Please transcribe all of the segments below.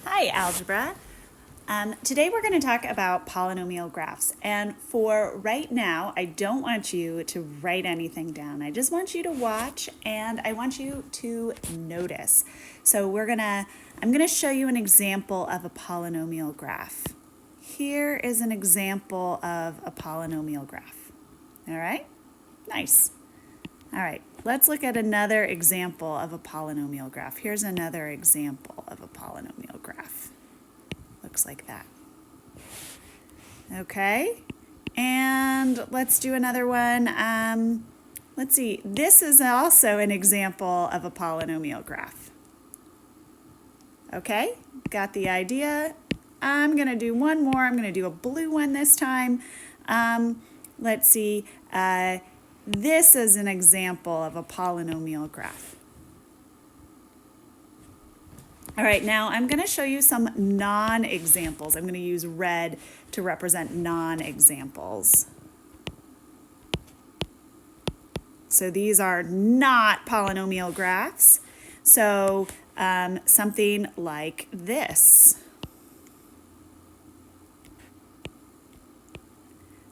Hi, Algebra. Today we're going to talk about polynomial graphs. And for right now, I don't want you to write anything down. I just want you to watch and I want you to notice. So I'm going to show you an example of a polynomial graph. Here is an example of a polynomial graph. All right? Nice. All right, let's look at another example of a polynomial graph. Here's another example of a polynomial graph. Looks like that. Okay, and let's do another one. Let's see, this is also an example of a polynomial graph. Okay, got the idea? I'm going to do one more. I'm going to do a blue one this time. Let's see. This is an example of a polynomial graph. All right, now I'm going to show you some non-examples. I'm going to use red to represent non-examples. So these are not polynomial graphs. So something like this.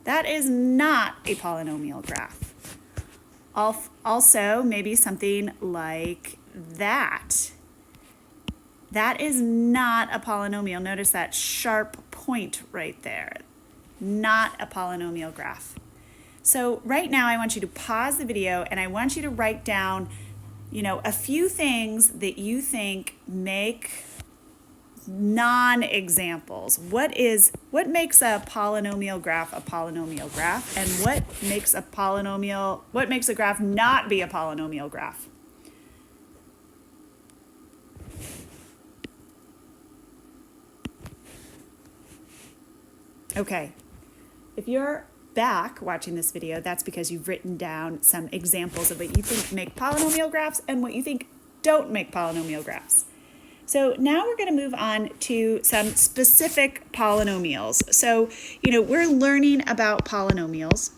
That is not a polynomial graph. Also, maybe something like that. That is not a polynomial. Notice that sharp point right there. Not a polynomial graph. So right now I want you to pause the video and I want you to write down, a few things that you think make non-examples. What makes a polynomial graph a polynomial graph, and what makes a graph not be a polynomial graph? Okay, if you're back watching this video, that's because you've written down some examples of what you think make polynomial graphs and what you think don't make polynomial graphs. So now we're going to move on to some specific polynomials. So, we're learning about polynomials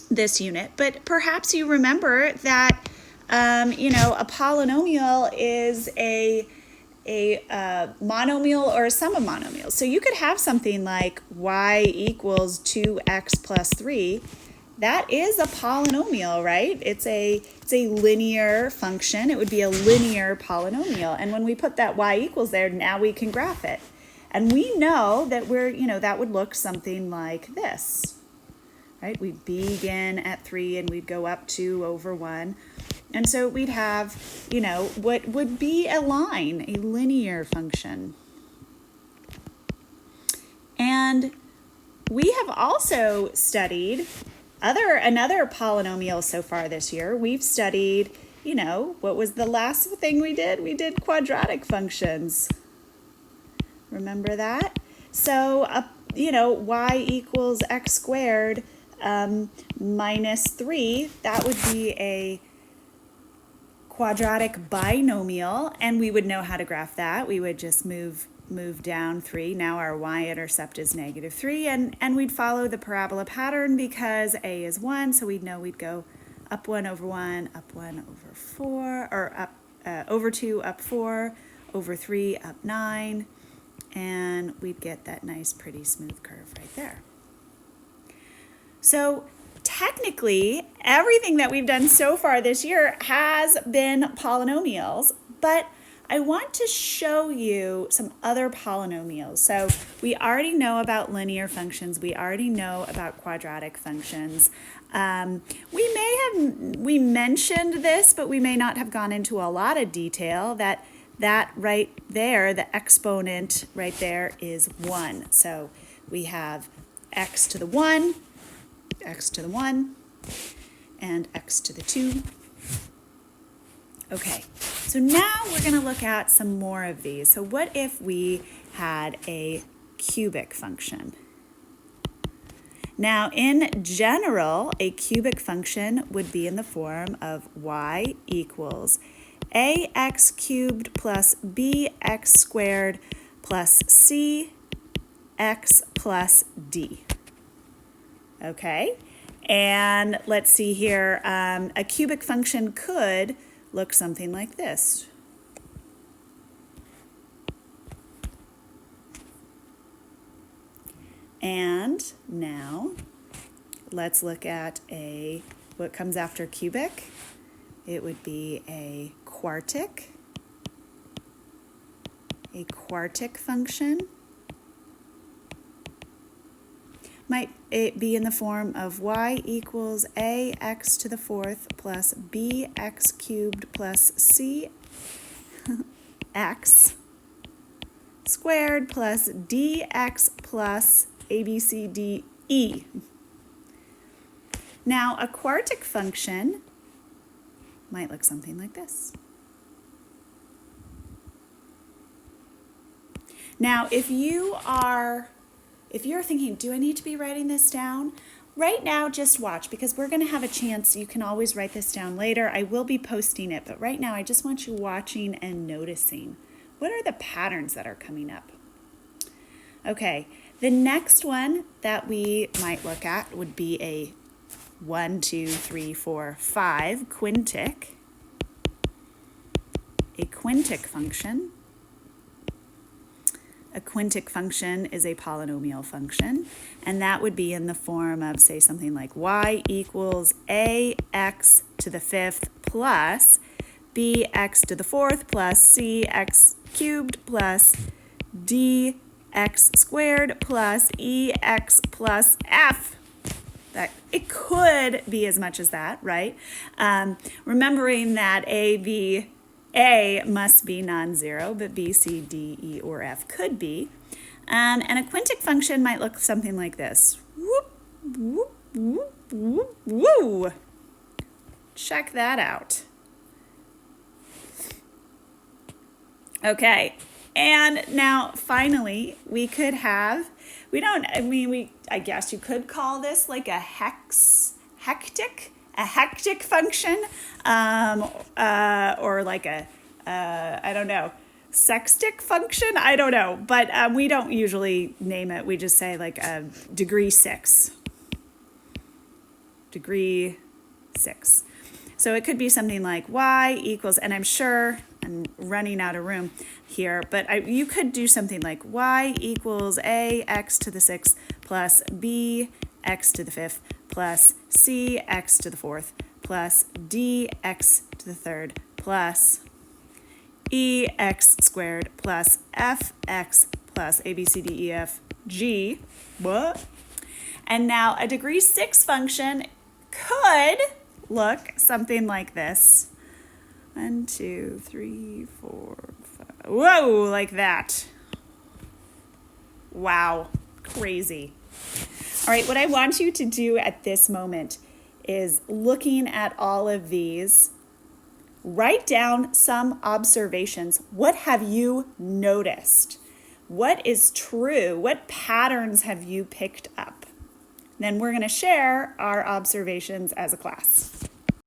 this unit, but perhaps you remember that, a polynomial is a monomial or a sum of monomials. So you could have something like y equals 2x plus 3. That is a polynomial, right? It's a linear function. It would be a linear polynomial. And when we put that y equals there, now we can graph it. And we know that that would look something like this, right? We'd begin at 3 and we'd go up 2 over 1. And so we'd have, what would be a line, a linear function. And we have also studied another polynomial so far this year. We've studied, what was the last thing we did? We did quadratic functions. Remember that? So, y equals x squared minus 3, that would be a quadratic binomial, and we would know how to graph that. We would just move down 3. Now our y-intercept is -3, and we'd follow the parabola pattern because a is 1, so we'd know we'd go up 1 over 1, up 1 over 4, or up over 2, up 4, over 3, up 9, and we'd get that nice, pretty smooth curve right there. So technically, everything that we've done so far this year has been polynomials, but I want to show you some other polynomials. So we already know about linear functions. We already know about quadratic functions. We mentioned this, but we may not have gone into a lot of detail. That right there, the exponent right there is 1. So we have x to the 1, x to the 1, and x to the 2. Okay, so now we're going to look at some more of these. So what if we had a cubic function? Now, in general, a cubic function would be in the form of y equals ax cubed plus bx squared plus cx plus d. Okay, and let's see here, a cubic function could look something like this. And now let's look at what comes after cubic. It would be a quartic function. Might it be in the form of y equals ax to the fourth plus bx cubed plus c x squared plus dx plus abcde. Now, a quartic function might look something like this. Now, if you're thinking, do I need to be writing this down? Right now, just watch, because we're going to have a chance. You can always write this down later. I will be posting it, but right now I just want you watching and noticing. What are the patterns that are coming up? Okay, the next one that we might look at would be a 1, 2, 3, 4, 5 quintic. A quintic function. A quintic function is a polynomial function, and that would be in the form of, say, something like y equals ax to the fifth plus bx to the fourth plus cx cubed plus dx squared plus ex plus f. That it could be as much as that, right? Remembering that A must be non-zero, but B, C, D, E, or F could be. And a quintic function might look something like this. Whoop, whoop, whoop, whoop, woo. Check that out. Okay, and now finally we could have, I guess you could call this like a hectic function, or like I don't know, sextic function, I don't know, but we don't usually name it. We just say like a degree 6. So it could be something like y equals, and I'm sure I'm running out of room here, but you could do something like y equals ax to the 6th plus bx to the 5th plus cx to the 4th plus dx to the 3rd plus ex squared plus fx plus abcdefg. What? And now a degree 6 function could look something like this. 1, 2, 3, 4, 5. Whoa, like that. Wow, crazy. All right, what I want you to do at this moment is, looking at all of these, write down some observations. What have you noticed? What is true? What patterns have you picked up? Then we're going to share our observations as a class.